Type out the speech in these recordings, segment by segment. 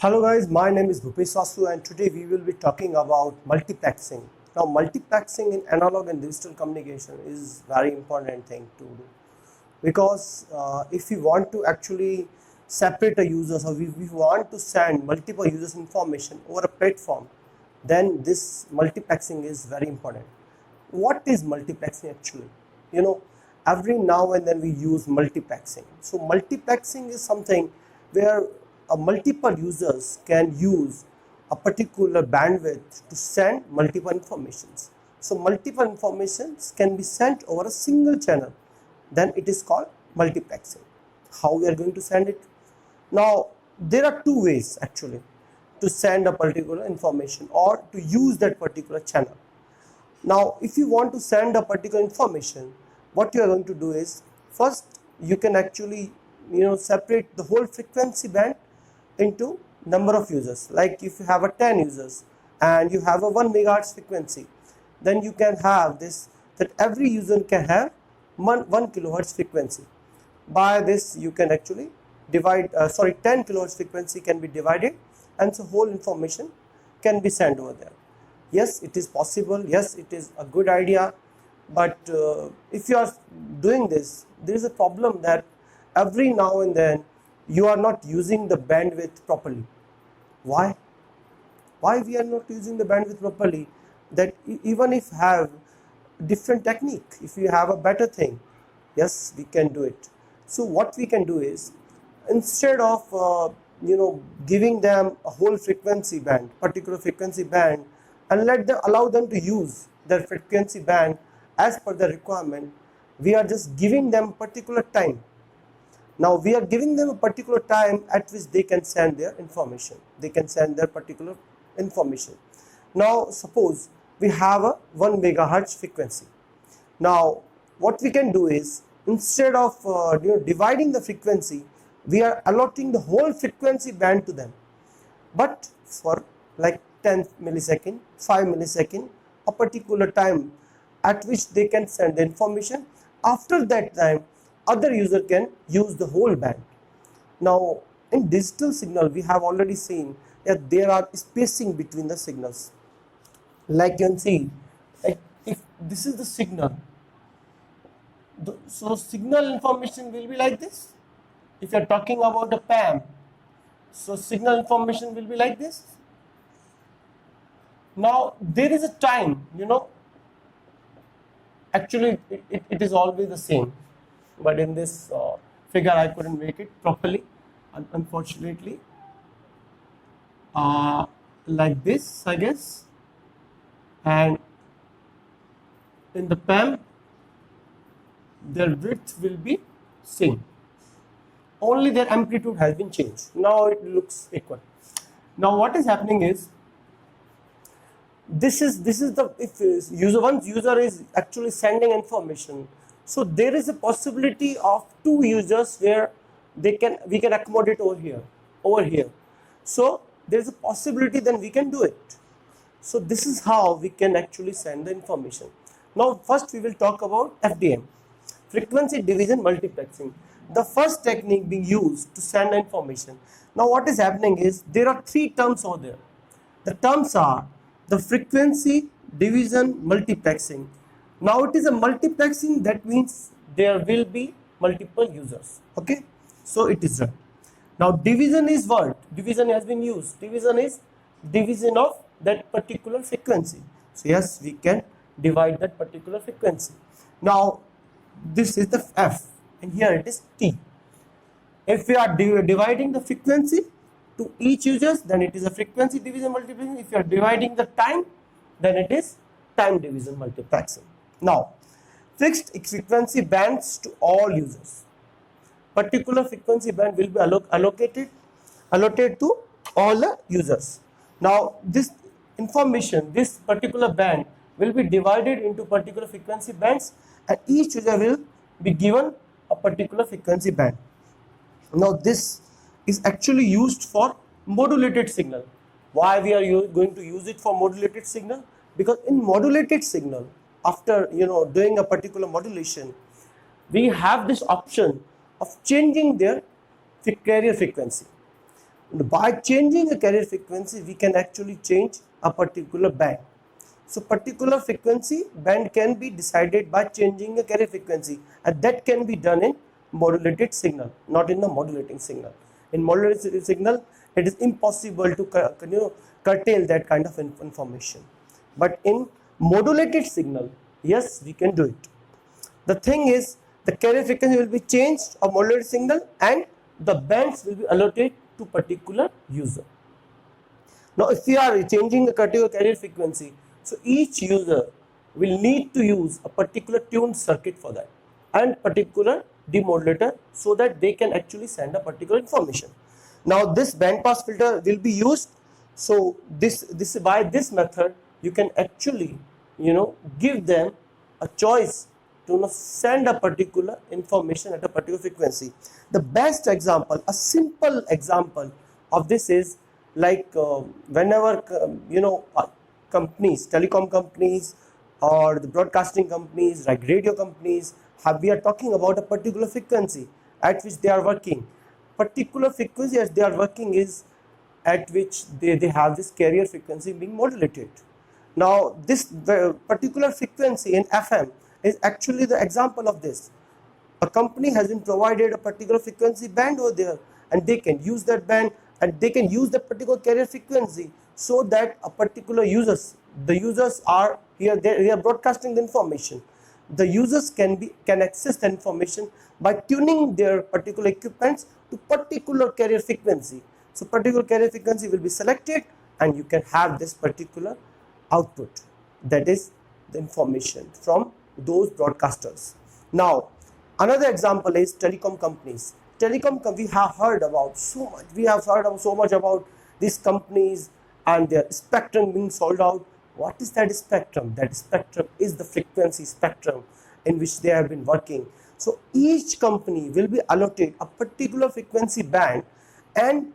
Hello guys, my name is Bhupesh Sasu and today we will be talking about multiplexing. Now multiplexing in analog and digital communication is very important thing to do because if we want to actually separate a user, or we want to send multiple users information over a platform, then this multiplexing is very important. What is multiplexing actually? You know, every now and then we use multiplexing. So multiplexing is something where multiple users can use a particular bandwidth to send multiple informations. So multiple informations can be sent over a single channel. Then it is called multiplexing. How we are going to send it? Now there are two ways actually to send a particular information or to use that particular channel. Now if you want to send a particular information, what you are going to do is, first you can actually separate the whole frequency band into number of users. Like if you have a 10 users and you have a 1 megahertz frequency, then you can have this, that every user can have 1 kilohertz frequency. By this you can actually divide 10 kilohertz frequency can be divided, and so whole information can be sent over there. Yes, it is possible. Yes, it is a good idea. But if you are doing this, there is a problem that every now and then you are not using the bandwidth properly. Why? Why we are not using the bandwidth properly? That even if have different technique, if you have a better thing, yes, we can do it. So what we can do is, instead of giving them a whole frequency band, particular frequency band, and allow them to use their frequency band as per the requirement, we are just giving them particular time. Now we are giving them a particular time at which they can send their information. They can send their particular information. Now suppose we have a 1 megahertz frequency. Now what we can do is, instead of dividing the frequency, we are allotting the whole frequency band to them, but for like 10 millisecond, 5 millisecond, a particular time at which they can send the information. After that time, other user can use the whole band. Now in digital signal, we have already seen that there are spacing between the signals. Like you can see, like if this is the signal, so signal information will be like this. If you are talking about a PAM, so signal information will be like this. Now there is a time, actually it is always the same, but in this figure I couldn't make it properly, unfortunately. Like this, I guess, and in the PAM their width will be same, only their amplitude has been changed. Now it looks equal. Now what is happening is, this is the, if once user is actually sending information, so there is a possibility of two users where we can accommodate over here. So there is a possibility, then we can do it. So this is how we can actually send the information. Now first we will talk about FDM, frequency division multiplexing, the first technique being used to send information. Now what is happening is, there are three terms over there. The terms are the frequency division multiplexing. Now it is a multiplexing, that means there will be multiple users. Okay, so it is done. Now division is what? Division has been used. Division is division of that particular frequency. So yes, we can divide that particular frequency. Now this is the F, and here it is T. If we are dividing the frequency to each users, then it is a frequency division multiplexing. If you are dividing the time, then it is time division multiplexing. Now fixed frequency bands to all users. Particular frequency band will be allocated to all the users. Now this information, this particular band will be divided into particular frequency bands, and each user will be given a particular frequency band. Now this is actually used for modulated signal. Why we are going to use it for modulated signal? Because in modulated signal, after doing a particular modulation, we have this option of changing their carrier frequency. By changing a carrier frequency, we can actually change a particular band. So particular frequency band can be decided by changing a carrier frequency, and that can be done in modulated signal, not in the modulating signal. In modulated signal, it is impossible to curtail that kind of information. But in modulated signal, yes, we can do it. The thing is, the carrier frequency will be changed of modulated signal, and the bands will be allotted to particular user. Now, if we are changing the carrier frequency, so each user will need to use a particular tuned circuit for that and particular demodulator, so that they can actually send a particular information. Now, this band pass filter will be used. So this by this method, you can actually give them a choice to send a particular information at a particular frequency. The best example, a simple example of this is like whenever companies, telecom companies or the broadcasting companies, like radio companies, we are talking about a particular frequency at which they are working. Particular frequency as they are working is at which they have this carrier frequency being modulated. Now, this particular frequency in FM is actually the example of this. A company has been provided a particular frequency band over there, and they can use that band, and they can use that particular carrier frequency, so that a particular the users are here, they are broadcasting the information. The users can access the information by tuning their particular equipments to particular carrier frequency. So particular carrier frequency will be selected, and you can have this particular output, that is the information from those broadcasters. Now, another example is telecom companies. We have heard about so much. We have heard so much about these companies and their spectrum being sold out. What is that spectrum? That spectrum is the frequency spectrum in which they have been working. So each company will be allotted a particular frequency band, and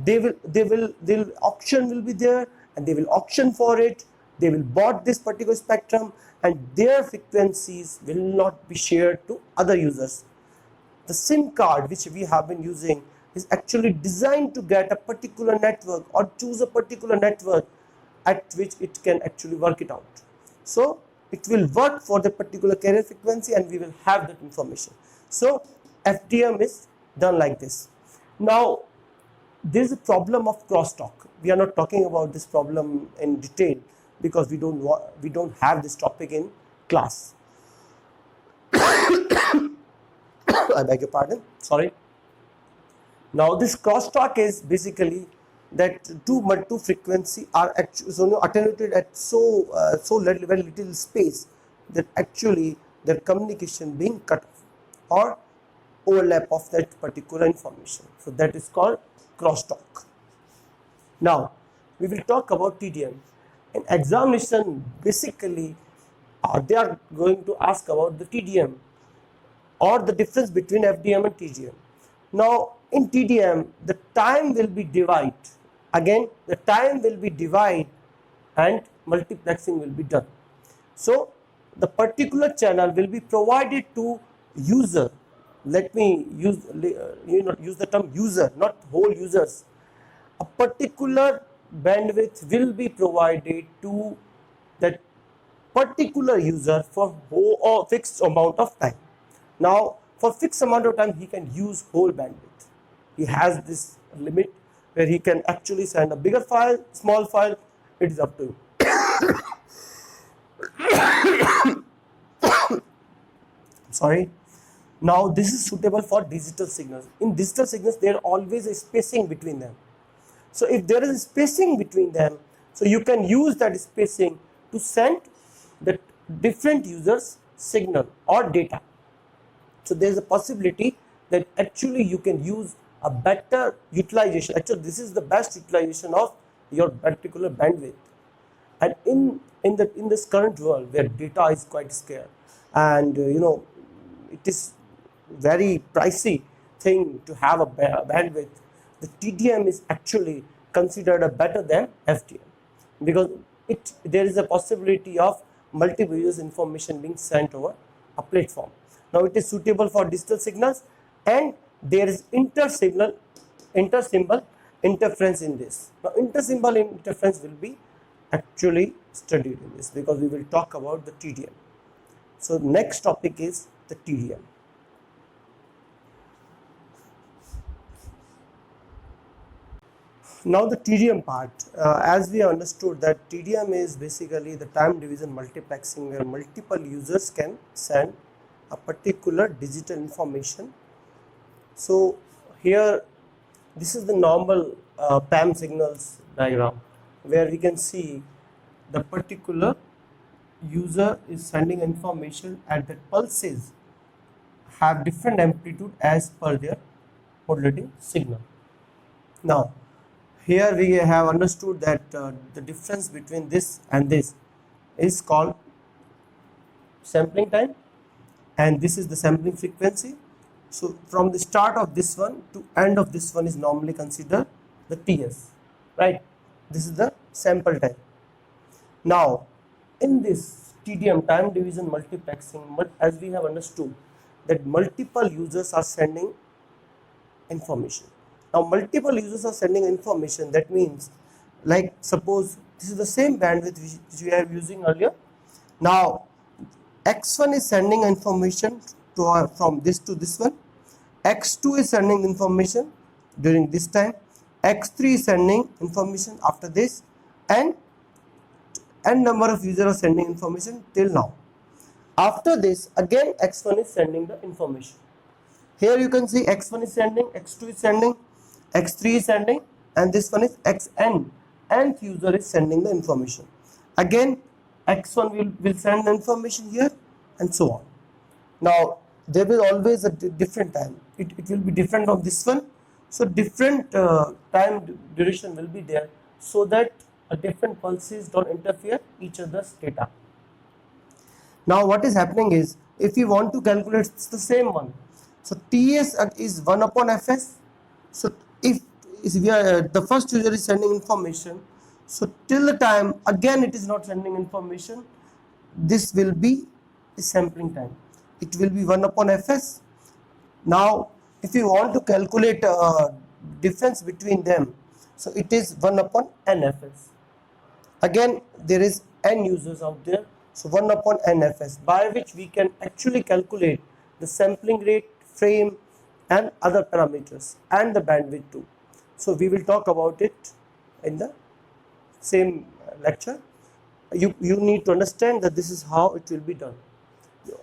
the auction will be there, and they will auction for it. They will bought this particular spectrum, and their frequencies will not be shared to other users. The SIM card which we have been using is actually designed to get a particular network or choose a particular network at which it can actually work it out. So it will work for the particular carrier frequency, and we will have that information. So FDM is done like this. Now, there is a problem of crosstalk. We are not talking about this problem in detail because we don't have this topic in class. I beg your pardon. Sorry. Now, this crosstalk is basically that two frequency are actually attenuated at very little space that actually their communication being cut off or overlap of that particular information. So that is called crosstalk. Now, we will talk about TDM. In examination, basically, they are going to ask about the TDM or the difference between FDM and TDM. Now, in TDM, the time will be divided. Again, the time will be divided and multiplexing will be done. So, the particular channel will be provided to user. Let me use the term user, not whole users. A particular bandwidth will be provided to that particular user for a fixed amount of time. Now, for fixed amount of time, he can use whole bandwidth. He has this limit where he can actually send a bigger file, small file. It is up to you. Sorry. Now, this is suitable for digital signals. In digital signals, there is always a spacing between them. So, if there is a spacing between them, so you can use that spacing to send the different users signal or data. So, there is a possibility that actually you can use a better utilization. Actually, this is the best utilization of your particular bandwidth. And in this current world where data is quite scarce, and it is very pricey thing to have a bandwidth, the TDM is actually considered a better than FDM, because there is a possibility of multiple users information being sent over a platform. Now, it is suitable for digital signals, and there is inter-symbol interference in this. Now intersymbol interference will be actually studied in this because we will talk about the TDM. So next topic is the TDM. Now the TDM part, as we understood that TDM is basically the time division multiplexing where multiple users can send a particular digital information. So here this is the normal PAM signals diagram where we can see the particular user is sending information and the pulses have different amplitude as per their modulating signal. Now here we have understood that the difference between this and this is called sampling time, and this is the sampling frequency. So from the start of this one to end of this one is normally considered the TS, right? This is the sample time. Now in this TDM, time division multiplexing, as we have understood that multiple users are sending information. Now multiple users are sending information, that means like suppose this is the same bandwidth which we are using earlier. Now x1 is sending information to from this to this one, x2 is sending information during this time, x3 is sending information after this, and n number of users are sending information till now. After this again x1 is sending the information. Here you can see x1 is sending, x2 is sending, x3 is sending, and this one is xn, nth user is sending the information. Again x1 will send the information here and so on. Now there will always a different time, it will be different from this one, so different time duration will be there so that different pulses don't interfere each other's data. Now what is happening is, if you want to calculate, it's the same one. So TS is 1 upon Fs. So if we are the first user is sending information, so till the time again it is not sending information, this will be the sampling time. It will be 1 upon Fs. Now if you want to calculate difference between them, so it is 1 upon nfs. Again there is n users out there, so 1 upon nfs, by which we can actually calculate the sampling rate, frame, and other parameters, and the bandwidth too. So we will talk about it in the same lecture. You need to understand that this is how it will be done.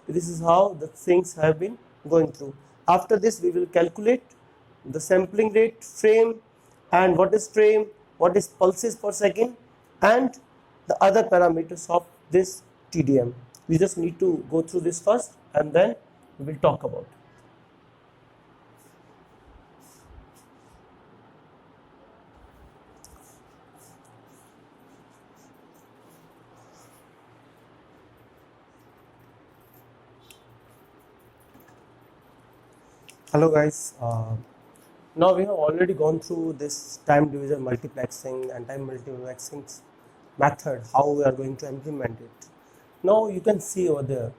This is how the things have been going through. After this we will calculate the sampling rate, frame, and what is frame, what is pulses per second, and the other parameters of this TDM. We just need to go through this first and then we will talk about it. Hello guys, now we have already gone through this time division multiplexing and time multiplexing method, how we are going to implement it. Now you can see over there,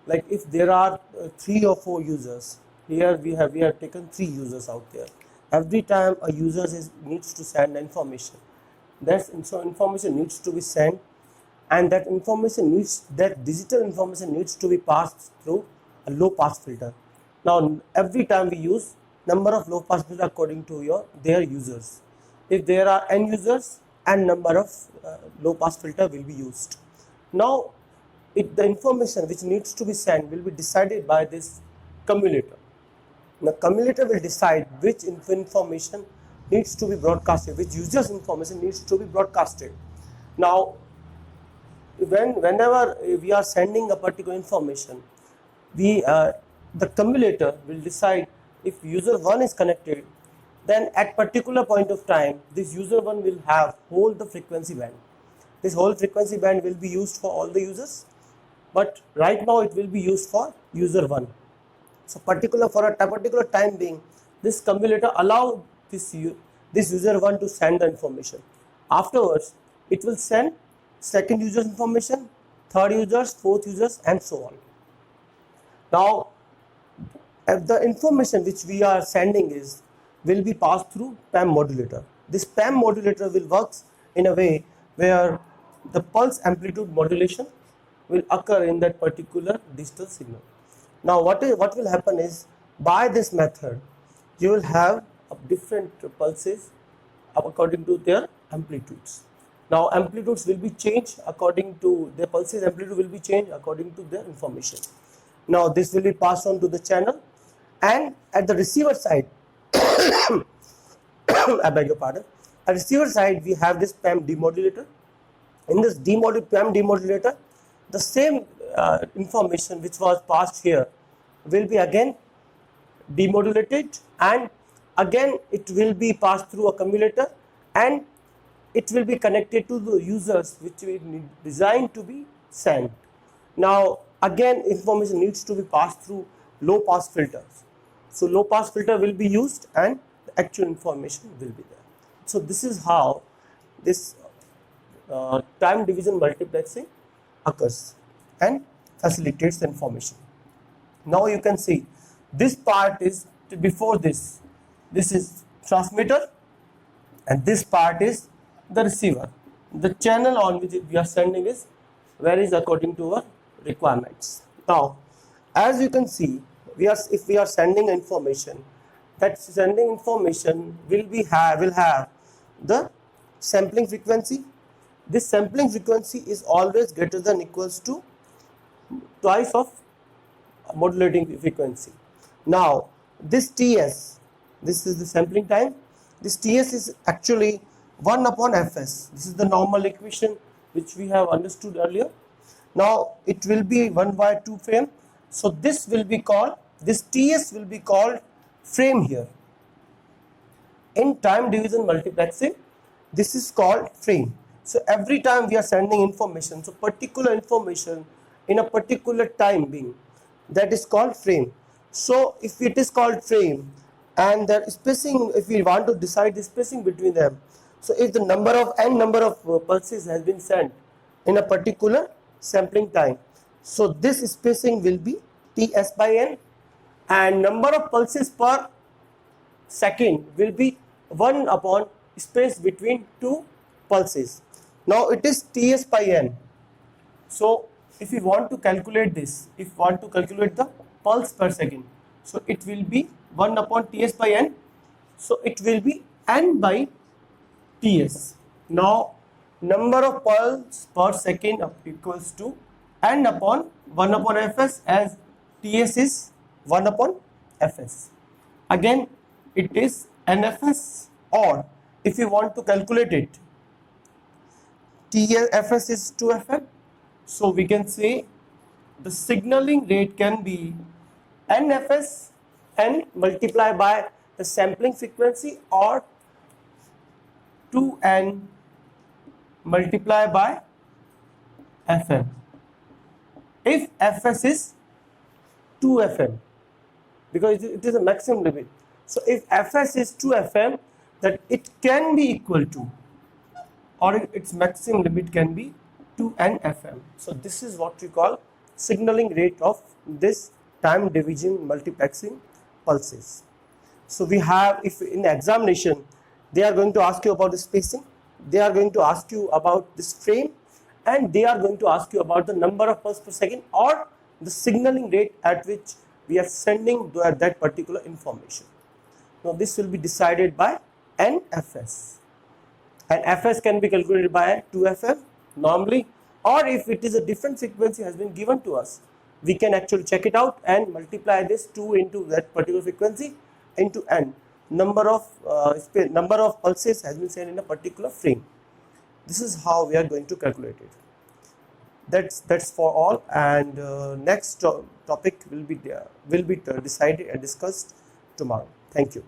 like if there are 3 or 4 users, here we have taken 3 users out there. Every time a user needs to send information, that information needs to be sent, and that digital information needs to be passed through a low pass filter. Now every time we use number of low pass filter according to their users. If there are n users, n number of low pass filter will be used. Now the information which needs to be sent will be decided by this cumulator. The cumulator will decide which information needs to be broadcasted, which user's information needs to be broadcasted. Now whenever we are sending a particular information, the cumulator will decide if user 1 is connected, then at particular point of time this user 1 will hold the frequency band. This whole frequency band will be used for all the users, but right now it will be used for user 1. So for a particular time being, this cumulator allow this user 1 to send the information. Afterwards it will send second user's information, third users, fourth users, and so on. Now the information which we are sending will be passed through PAM modulator. this PAM modulator will work in a way where the pulse amplitude modulation will occur in that particular digital signal. Now what will happen is, by this method you will have different pulses according to their amplitudes. Now amplitudes will be changed according to their pulses, amplitude will be changed according to their information. Now this will be passed on to the channel, and at the receiver side I beg your pardon, at receiver side we have this PAM demodulator. In this PAM demodulator, the same information which was passed here will be again demodulated, and again it will be passed through a commutator, and it will be connected to the users which we designed to be sent. Now again information needs to be passed through low pass filters. So low pass filter will be used and the actual information will be there. So this is how this time division multiplexing occurs and facilitates the information. Now you can see this part is before this is transmitter, and this part is the receiver. The channel on which we are sending is varies according to our requirements. Now as you can see, if we are sending information, that sending information will have the sampling frequency. This sampling frequency is always greater than equals to twice of modulating frequency. Now this TS, this is the sampling time, this TS is actually 1 upon Fs. This is the normal equation which we have understood earlier. Now it will be 1 by 2 frame, so this will be called, this TS will be called frame here. In time division multiplexing, this is called frame. So every time we are sending information, so particular information in a particular time being, that is called frame. So if it is called frame and the spacing, if we want to decide the spacing between them, so if the n number of pulses has been sent in a particular sampling time, so this spacing will be Ts by n, and number of pulses per second will be 1 upon space between two pulses. Now it is Ts by n. So if we want to calculate this, if we want to calculate the pulse per second, so it will be 1 upon Ts by n, so it will be n by Ts. Now number of pulse per second equals to n upon 1 upon Fs, as Ts is 1 upon Fs. Again it is nFs, or if you want to calculate it, Fs is 2Fm, so we can say the signaling rate can be nFs n multiplied by the sampling frequency, or 2n multiplied by Fm if Fs is 2Fm, because it is a maximum limit. So if Fs is 2Fm, that it can be equal to, or its maximum limit can be 2nFm. So this is what we call signaling rate of this time division multiplexing pulses. So we have, if in the examination they are going to ask you about the spacing, they are going to ask you about this frame, and they are going to ask you about the number of pulses per second or the signaling rate at which we are sending that particular information. Now this will be decided by nFs, and Fs can be calculated by 2Fm normally, or if it is a different frequency has been given to us, we can actually check it out and multiply this 2 into that particular frequency into n, number of pulses has been sent in a particular frame. This is how we are going to calculate it. That's for all, and next topic will be decided and discussed tomorrow. Thank you.